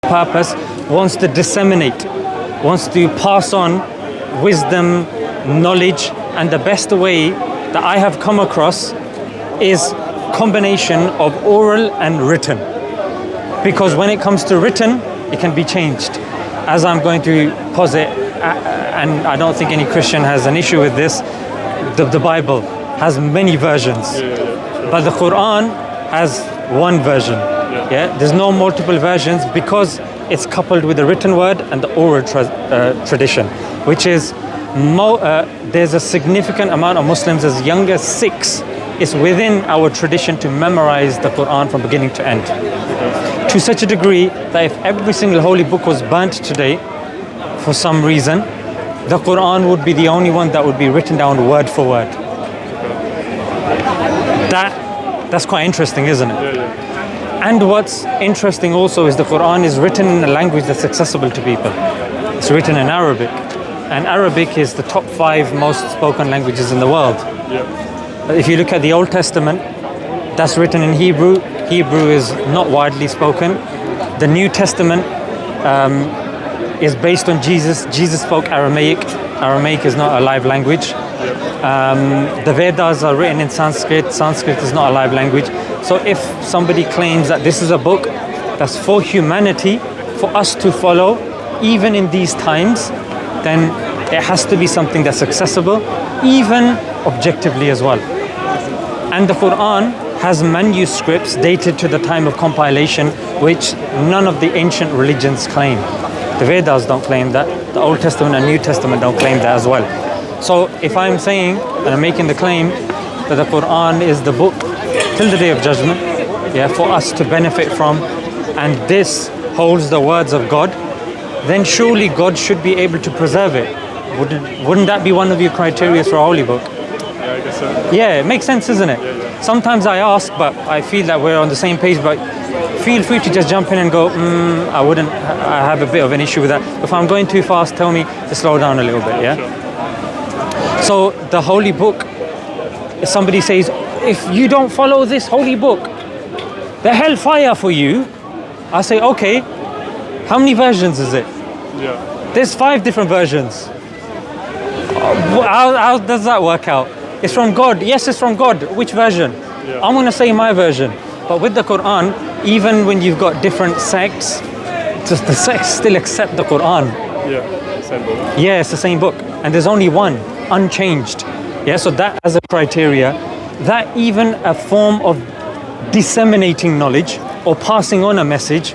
purpose wants to disseminate, wants to pass on wisdom, knowledge, and the best way that I have come across is combination of oral and written. Because when it comes to written, it can be changed. As I'm going to posit, and I don't think any Christian has an issue with this, the Bible has many versions. But the Quran has one version. There's no multiple versions because it's coupled with the written word and the oral tradition, which is there's a significant amount of Muslims as young as 6. It's within our tradition to memorize the Quran from beginning to end. To such a degree that if every single holy book was burnt today for some reason, the Quran would be the only one that would be written down word for word. That's quite interesting, isn't it? And what's interesting also is the Quran is written in a language that's accessible to people. It's written in Arabic. And Arabic is the top 5 most spoken languages in the world. If you look at the Old Testament, that's written in Hebrew. Hebrew is not widely spoken. The New Testament is based on Jesus. Jesus spoke Aramaic. Aramaic is not a live language. The Vedas are written in Sanskrit. Sanskrit is not a live language. So if somebody claims that this is a book that's for humanity, for us to follow, even in these times, then it has to be something that's accessible, even objectively as well. And the Quran has manuscripts dated to the time of compilation, which none of the ancient religions claim. The Vedas don't claim that. The Old Testament and New Testament don't claim that as well. So if I'm saying, and I'm making the claim, that the Quran is the book till the Day of Judgment, for us to benefit from, and this holds the words of God, then surely God should be able to preserve it. Wouldn't that be one of your criteria for a holy book? Yeah, I guess so. Yeah, it makes sense, isn't it? Sometimes I ask, but I feel that we're on the same page, but feel free to just jump in and go, I have a bit of an issue with that. If I'm going too fast, tell me to slow down a little bit, So the holy book, if somebody says, if you don't follow this holy book, the hellfire for you, I say, okay, how many versions is it? There's 5 different versions. How does that work out? It's from God. Yes, it's from God. Which version? I'm going to say my version. But with the Quran, even when you've got different sects, just the sects still accept the Quran. Same book. Yeah, it's the same book. And there's only one, unchanged. So that as a criteria, that even a form of disseminating knowledge or passing on a message,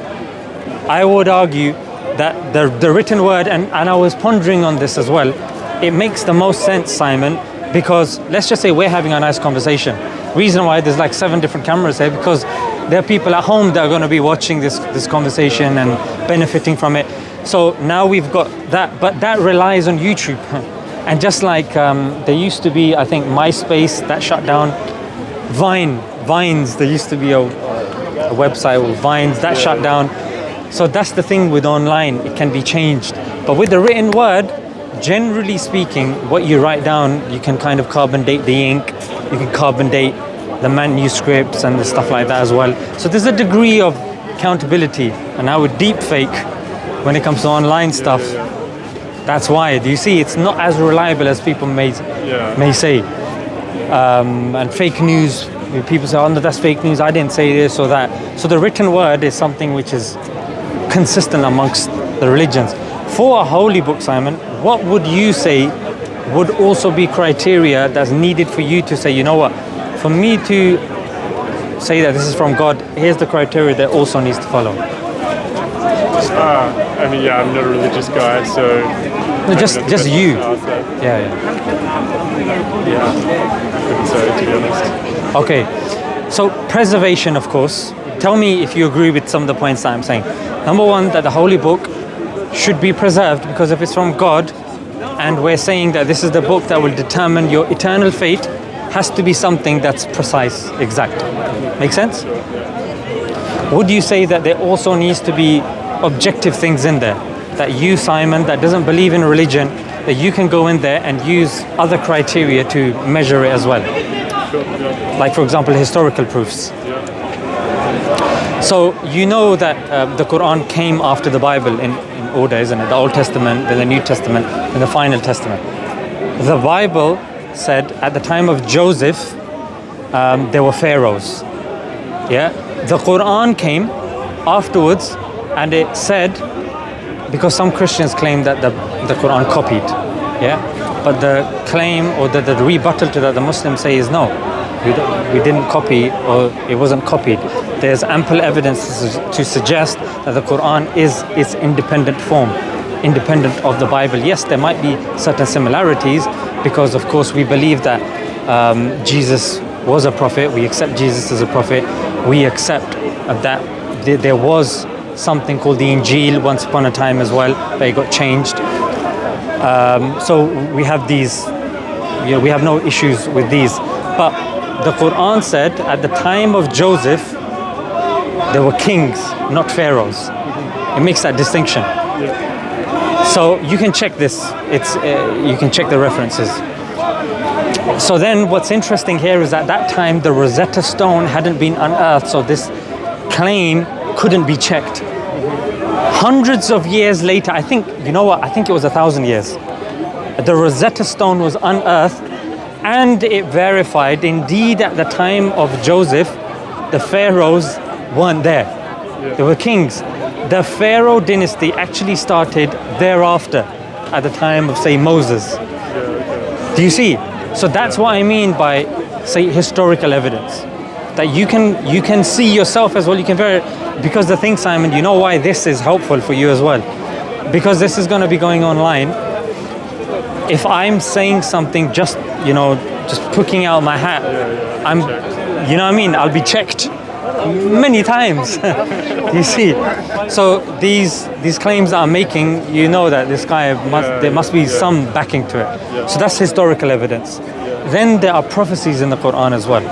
I would argue that the written word, and I was pondering on this as well, it makes the most sense, Simon, because let's just say we're having a nice conversation. Reason why there's like 7 different cameras here, because there are people at home that are going to be watching this conversation and benefiting from it. So now we've got that, but that relies on YouTube. And just like there used to be, I think, MySpace, that shut down. Vines, there used to be a website with Vines, that shut down. So that's the thing with online, it can be changed. But with the written word, generally speaking, what you write down, you can kind of carbon date the ink, you can carbon date the manuscripts and the stuff like that as well. So there's a degree of accountability. And now with deep fake, when it comes to online stuff, that's why. Do you see, it's not as reliable as people may say. And fake news, people say, oh no, that's fake news, I didn't say this or that. So the written word is something which is consistent amongst the religions. For a holy book, Simon, what would you say would also be criteria that's needed for you to say, you know what, for me to say that this is from God, here's the criteria that also needs to follow? I'm not a religious guy, so... No, just you. I couldn't say, to be honest. Okay, so preservation, of course. Tell me if you agree with some of the points that I'm saying. Number one, that the holy book should be preserved, because if it's from God and we're saying that this is the book that will determine your eternal fate, has to be something that's precise, exact. Make sense? Would you say that there also needs to be objective things in there? That you, Simon, that doesn't believe in religion, that you can go in there and use other criteria to measure it as well? Like, for example, historical proofs. So you know that the Quran came after the Bible in order, isn't it? The Old Testament, then the New Testament, and the final Testament. The Bible said at the time of Joseph, there were pharaohs. Yeah, the Quran came afterwards, and it said, because some Christians claim that the Quran copied. Yeah, but the claim or the rebuttal to that the Muslims say is no. We didn't copy, or it wasn't copied. There's ample evidence to suggest that the Quran is its independent form, independent of the Bible. Yes, there might be certain similarities because, of course, we believe that Jesus was a prophet. We accept Jesus as a prophet. We accept that there was something called the Injil once upon a time as well, but it got changed. So we have these, we have no issues with these. But the Quran said at the time of Joseph, there were kings, not pharaohs. It makes that distinction. So you can check this. You can check the references. So then what's interesting here is at that time the Rosetta Stone hadn't been unearthed, so this claim couldn't be checked. Hundreds of years later, I think, you know what, I think it was 1,000 years. The Rosetta Stone was unearthed, and it verified indeed at the time of Joseph, the pharaohs weren't there. They were kings. The Pharaoh dynasty actually started thereafter at the time of, say, Moses. Do you see? So that's what I mean by, say, historical evidence. That you can see yourself as well. You can because the thing, Simon, you know why this is helpful for you as well? Because this is going to be going online. If I'm saying something just picking out my hat, you know what I mean? I'll be checked many times. You see? So these claims that I'm making, you know that this guy there must be some backing to it. So that's historical evidence. Then there are prophecies in the Quran as well.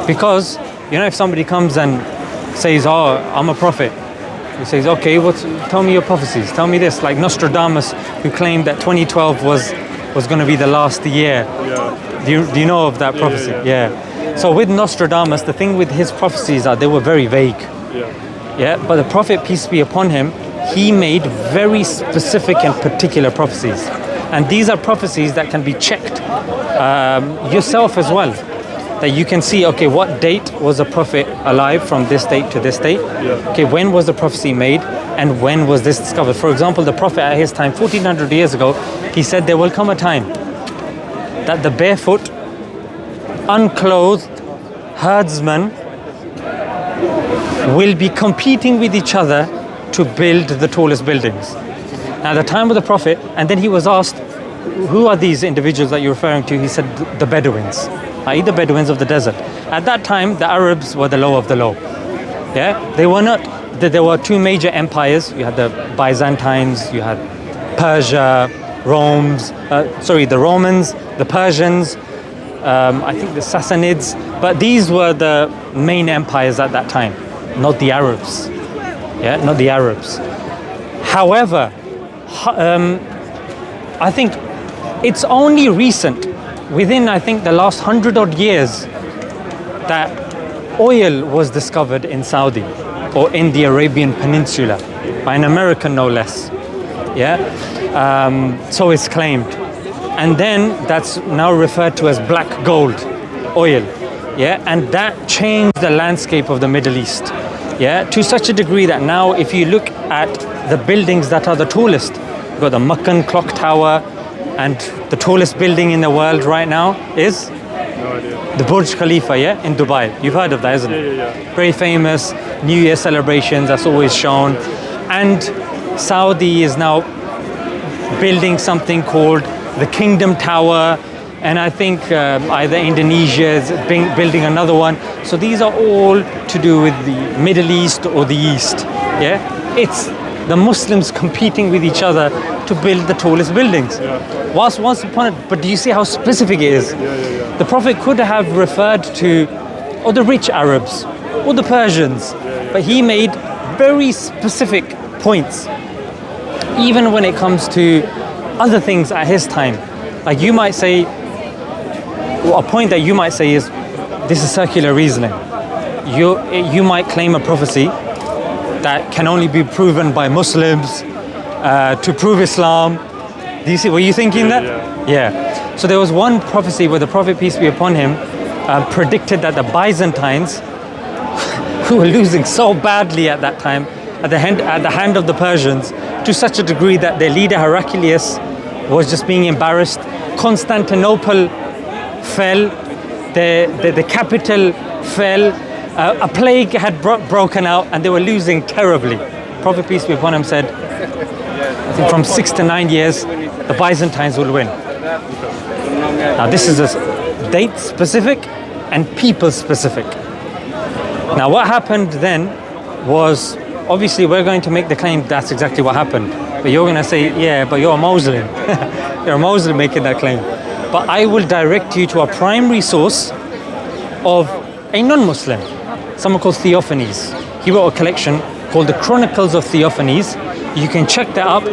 Because, if somebody comes and says, oh, I'm a prophet. He says, okay, tell me your prophecies. Tell me this. Like Nostradamus, who claimed that 2012 was going to be the last year. Do you know of that prophecy? Yeah. So with Nostradamus, the thing with his prophecies are they were very vague. But the Prophet, peace be upon him, he made very specific and particular prophecies. And these are prophecies that can be checked yourself as well. That you can see, okay, what date was a prophet alive from this date to this date? Okay, when was the prophecy made and when was this discovered? For example, the prophet at his time, 1400 years ago, he said there will come a time that the barefoot, unclothed herdsmen will be competing with each other to build the tallest buildings. Now, the time of the prophet, and then he was asked, who are these individuals that you're referring to? He said, the Bedouins, i.e. the Bedouins of the desert. At that time, the Arabs were the low of the low. They were not, there were two major empires. You had the Byzantines, you had Persia, the Romans, the Persians, I think the Sassanids, but these were the main empires at that time, not the Arabs. Not the Arabs. However, I think it's only recent, within I think the last 100 odd years, that oil was discovered in Saudi or in the Arabian Peninsula by an American, no less. So it's claimed. And then that's now referred to as black gold oil. And that changed the landscape of the Middle East. To such a degree that now if you look at the buildings that are the tallest, you've got the Meccan clock tower, and the tallest building in the world right now is the Burj Khalifa, in Dubai. You've heard of that, isn't it? Very famous New Year celebrations, that's always shown. And Saudi is now building something called the Kingdom Tower, and I think either Indonesia is building another one. So these are all to do with the Middle East or the East. It's the Muslims competing with each other to build the tallest buildings. Once upon it, but do you see how specific it is? The Prophet could have referred to the rich Arabs or the Persians, but he made very specific points, even when it comes to other things at his time. Like you might say, a point that you might say is, this is circular reasoning. You might claim a prophecy that can only be proven by Muslims to prove Islam. Do you see? Were you thinking that? Yeah. So there was one prophecy where the Prophet, peace be upon him, predicted that the Byzantines, who were losing so badly at that time, at the hand of the Persians, to such a degree that their leader Heraclius was just being embarrassed. Constantinople fell, the capital fell, a plague had broken out, and they were losing terribly. Prophet, peace be upon him, said, I think from 6 to 9 years, the Byzantines will win. Now this is a date specific and people specific. Now what happened then was, obviously we're going to make the claim that's exactly what happened. But you're going to say, yeah, but you're a Muslim. You're a Muslim making that claim. But I will direct you to a primary source of a non-Muslim, someone called Theophanes. He wrote a collection called the Chronicles of Theophanes. You can check that up,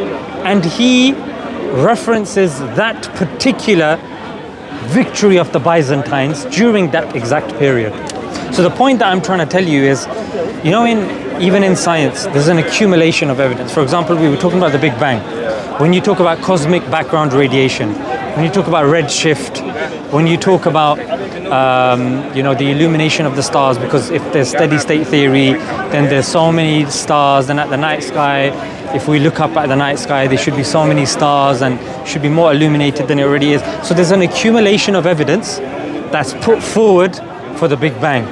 and he references that particular victory of the Byzantines during that exact period. So the point that I'm trying to tell you is, you know, even in science, there's an accumulation of evidence. For example, we were talking about the Big Bang. When you talk about cosmic background radiation, when you talk about redshift, when you talk about the illumination of the stars, because if there's steady state theory, then there's so many stars, and at the night sky, if we look up at the night sky, there should be so many stars and should be more illuminated than it already is. So there's an accumulation of evidence that's put forward for the Big Bang.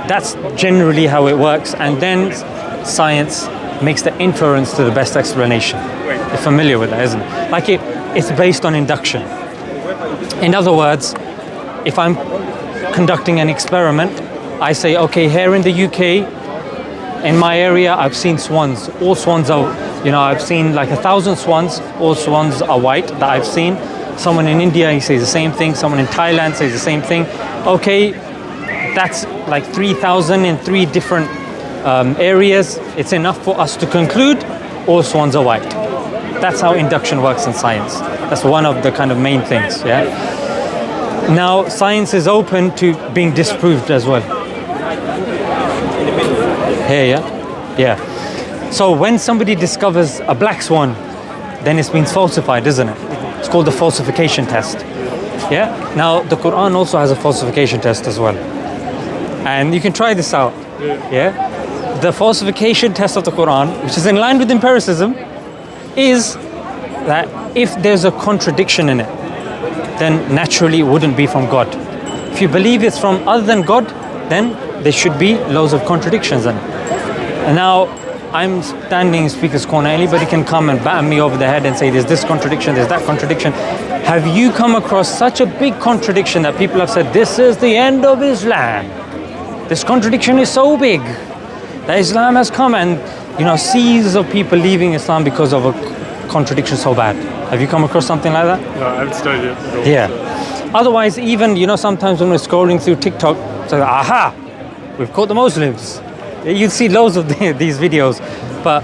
That's generally how it works, and then science makes the inference to the best explanation. You're familiar with that, isn't it? Like it's based on induction. In other words, if I'm conducting an experiment, I say, okay, here in the UK, in my area, I've seen swans. All swans are, I've seen like 1,000 swans. All swans are white that I've seen. Someone in India, he says the same thing. Someone in Thailand says the same thing. Okay, that's like 3,000 in 3 different areas. It's enough for us to conclude all swans are white. That's how induction works in science. That's one of the kind of main things, yeah? Now, science is open to being disproved as well. Here, yeah? So when somebody discovers a black swan, then it's been falsified, isn't it? It's called the falsification test. Yeah? Now, the Quran also has a falsification test as well. And you can try this out. Yeah? The falsification test of the Quran, which is in line with empiricism, is that if there's a contradiction in it, then naturally it wouldn't be from God. If you believe it's from other than God, then there should be loads of contradictions in it. And now I'm standing in speaker's corner. Anybody can come and bat me over the head and say there's this contradiction, there's that contradiction. Have you come across such a big contradiction that people have said this is the end of Islam? This contradiction is so big that Islam has come, and seas of people leaving Islam because of a contradiction so bad. Have you come across something like that? No, I haven't studied it at all. Yeah. Otherwise, even sometimes when we're scrolling through TikTok, it's like, aha, we've caught the Muslims. You see loads of these videos, but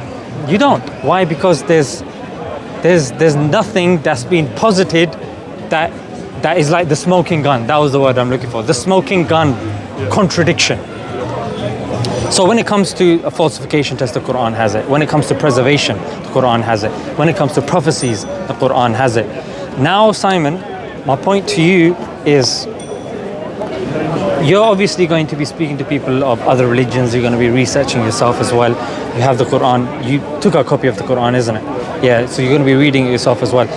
you don't. Why? Because there's nothing that's been posited that is like the smoking gun. That was the word I'm looking for. The smoking gun contradiction. So when it comes to a falsification test, the Quran has it. When it comes to preservation, the Quran has it. When it comes to prophecies, the Quran has it. Now, Simon, my point to you is, you're obviously going to be speaking to people of other religions. You're going to be researching yourself as well. You have the Quran. You took a copy of the Quran, isn't it? Yeah, so you're going to be reading it yourself as well.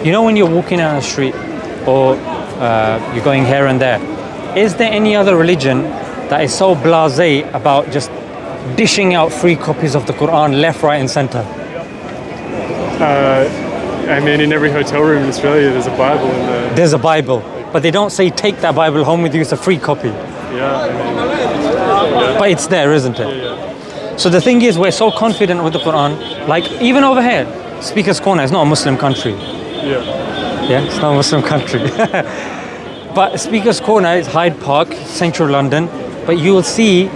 When you're walking down the street or you're going here and there, is there any other religion that is so blasé about just dishing out free copies of the Quran left, right and center? In every hotel room in Australia there's a Bible in there. There's a Bible, but they don't say take that Bible home with you, it's a free copy. Yeah, But it's there, isn't it? Yeah. So the thing is, we're so confident with the Quran, like even over here, Speaker's Corner is not a Muslim country. Yeah, it's not a Muslim country. But Speaker's Corner is Hyde Park, central London. But you will see,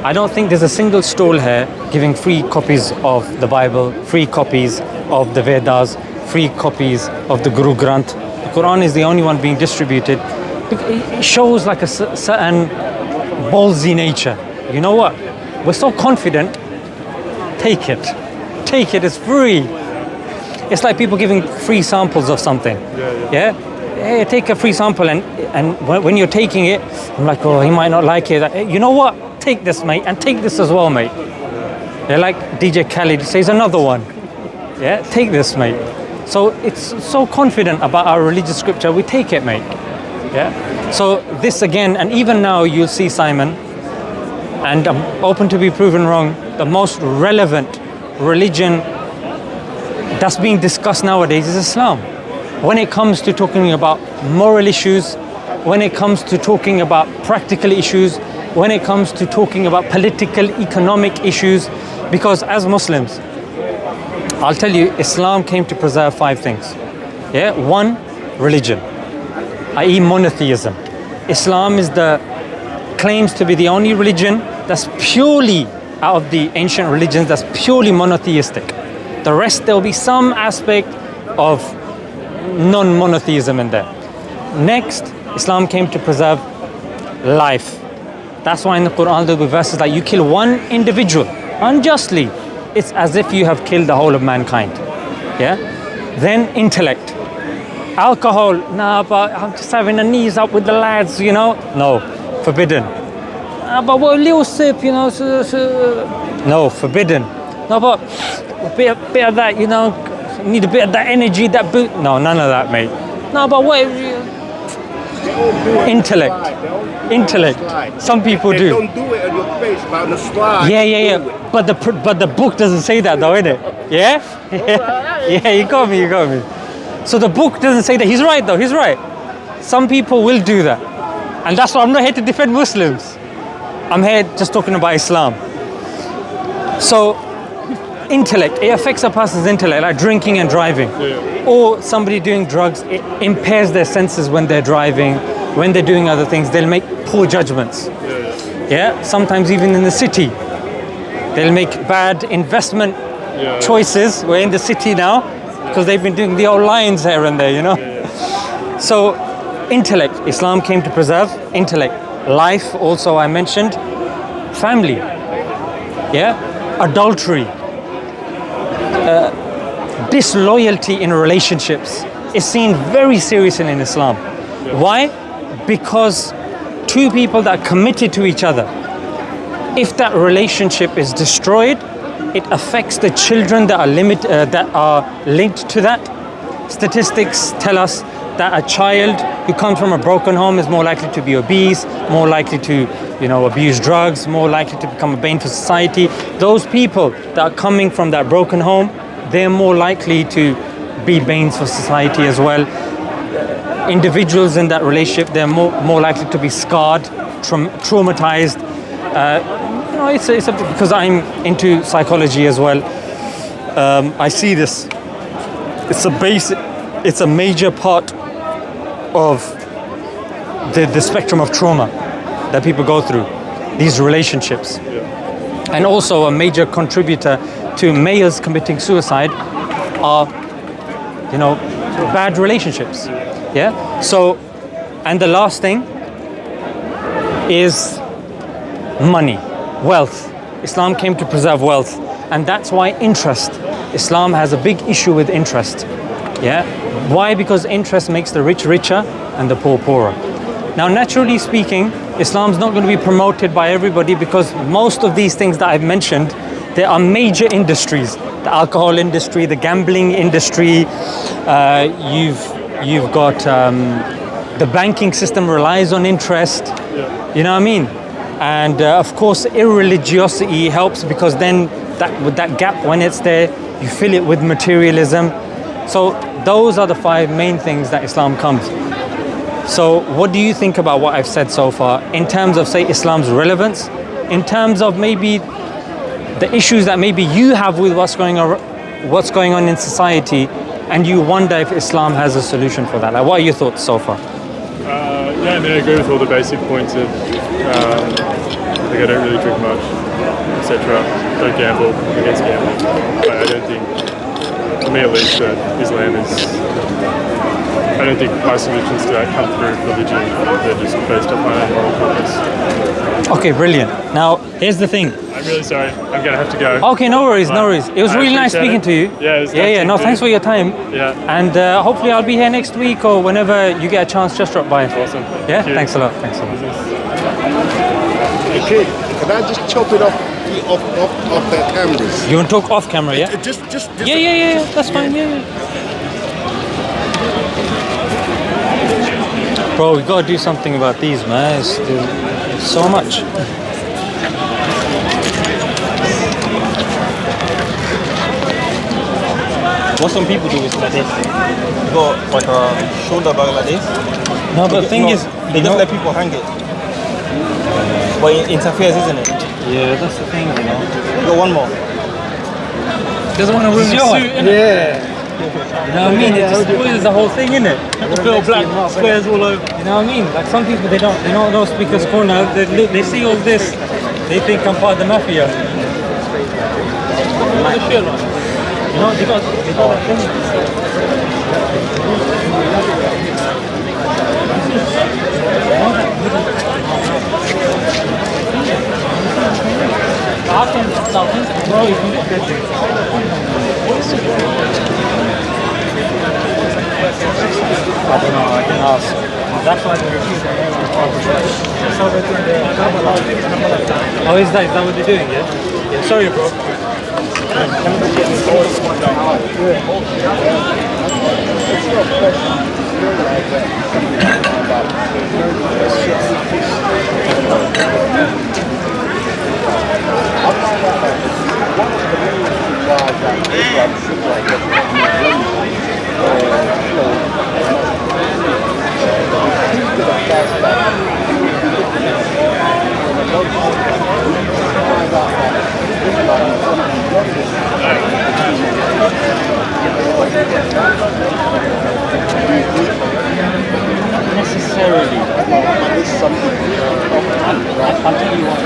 I don't think there's a single stall here giving free copies of the Bible, free copies of the Vedas, free copies of the Guru Granth. The Quran is the only one being distributed. It shows like a certain ballsy nature. You know what? We're so confident take it. Take it, it's free. It's like people giving free samples of something. Yeah? Hey, take a free sample, and when you're taking it, I'm like, oh, he might not like it. Like, hey, you know what? Take this, mate, and take this as well, mate. They're like DJ Khaled says another one. Yeah, take this, mate. So it's so confident about our religious scripture, we take it, mate. Yeah. So this again, and even now you'll see, Simon, and I'm open to be proven wrong, the most relevant religion that's being discussed nowadays is Islam. When it comes to talking about moral issues, when it comes to talking about practical issues, when it comes to talking about political, economic issues, because as Muslims, I'll tell you, Islam came to preserve 5 things. Yeah, 1, religion, i.e. monotheism. Islam claims to be the only religion that's purely, out of the ancient religions, that's purely monotheistic. The rest, there'll be some aspect of non-monotheism in there. Next, Islam came to preserve life. That's why in the Quran there'll be verses like, you kill one individual unjustly, it's as if you have killed the whole of mankind. Yeah? Then intellect. Alcohol, nah, but I'm just having a knees up with the lads, you know? No, forbidden. But what, a little sip, you know? No, forbidden. No, but a bit of that, you know? Need a bit of that energy, that boot. No, none of that, mate. No, but what? Intellect. Some people do. Don't do it on your face, but on the slide. Yeah. But the book doesn't say that, though, innit? Yeah. Yeah, you got me. So the book doesn't say that. He's right, though. He's right. Some people will do that, and that's why I'm not here to defend Muslims. I'm here just talking about Islam. So, intellect, it affects a person's intellect, like drinking and driving. Or somebody doing drugs, it impairs their senses when they're driving, when they're doing other things, they'll make poor judgments. Yeah, sometimes even in the city, they'll make bad investment choices. We're in the city now, because they've been doing the old lines here and there, you know. So, intellect, Islam came to preserve intellect. Life, also I mentioned, family, adultery, disloyalty in relationships is seen very seriously in Islam. Why? Because 2 people that are committed to each other, if that relationship is destroyed, it affects the children that are linked to that. Statistics tell us that a child who comes from a broken home is more likely to be obese, more likely to, abuse drugs, more likely to become a bane for society. Those people that are coming from that broken home, they're more likely to be banes for society as well. Individuals in that relationship, they're more likely to be scarred, traumatized. It's because I'm into psychology as well. I see this. It's a major part of the spectrum of trauma that people go through, these relationships. And also a major contributor to males committing suicide are, bad relationships. Yeah. So, and the last thing is money, wealth. Islam came to preserve wealth, and that's why interest. Islam has a big issue with interest. Yeah. Why? Because interest makes the rich richer and the poor poorer. Now, naturally speaking, Islam's not going to be promoted by everybody, because most of these things that I've mentioned, there are major industries: the alcohol industry, the gambling industry. You've got the banking system relies on interest. You know what I mean? And of course, irreligiosity helps, because then with that gap, when it's there, you fill it with materialism. So those are the 5 main things that Islam comes. So what do you think about what I've said so far in terms of, say, Islam's relevance, in terms of maybe the issues that maybe you have with what's going on in society, and you wonder if Islam has a solution for that? Like, what are your thoughts so far? I agree with all the basic points of I don't really drink much, etc. Don't gamble, against gambling. But I don't think, for me at least, that Islam is. I don't think my solutions to that come through religion. They're just based on my own moral compass. Okay, brilliant. Now, here's the thing. I'm I'm really sorry. I'm gonna have to go. Okay, no worries, no worries. It was I really nice appreciate speaking it. to you. Yeah, it was yeah, nice yeah. No, speaking thanks to for your time. Yeah. And hopefully I'll be here next week or whenever you get a chance. Just drop by. Awesome. Yeah. Thank you. Thanks a lot. Thanks a lot. Okay, can I just chop it off their cameras? You want to talk off camera? Yeah. Just Yeah. That's fine. Yeah. Bro, we gotta do something about these, man. It's so much. What some people do is like this. You got like a shoulder bag like this. No, but the thing is, they just let people hang it. But it interferes, isn't it? yeah, that's the thing, you know. You got one more. Doesn't want to ruin the suit, innit? You know what I mean? It just spoils the whole thing, innit? Little black squares all over. You know what I mean? Like some people, they don't know Speaker's Corner. They see all this, they think I'm part of the mafia. You know, they got that thing. Bro, you can get good. I don't know, I can ask. That's why they refuse to Oh, is that what they're doing, yeah? Sorry, bro. Necessarily. I'll tell you what,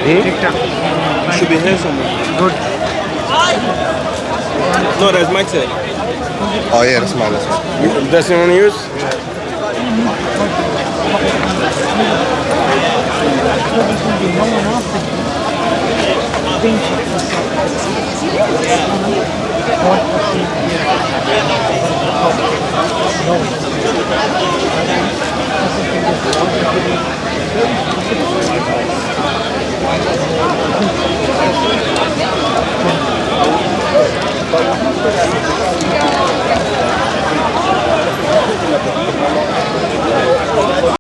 You should be here somewhere. Good. No, there's Mike's here. Oh yeah, that's mine. That's mine. That's the one you use? Yeah.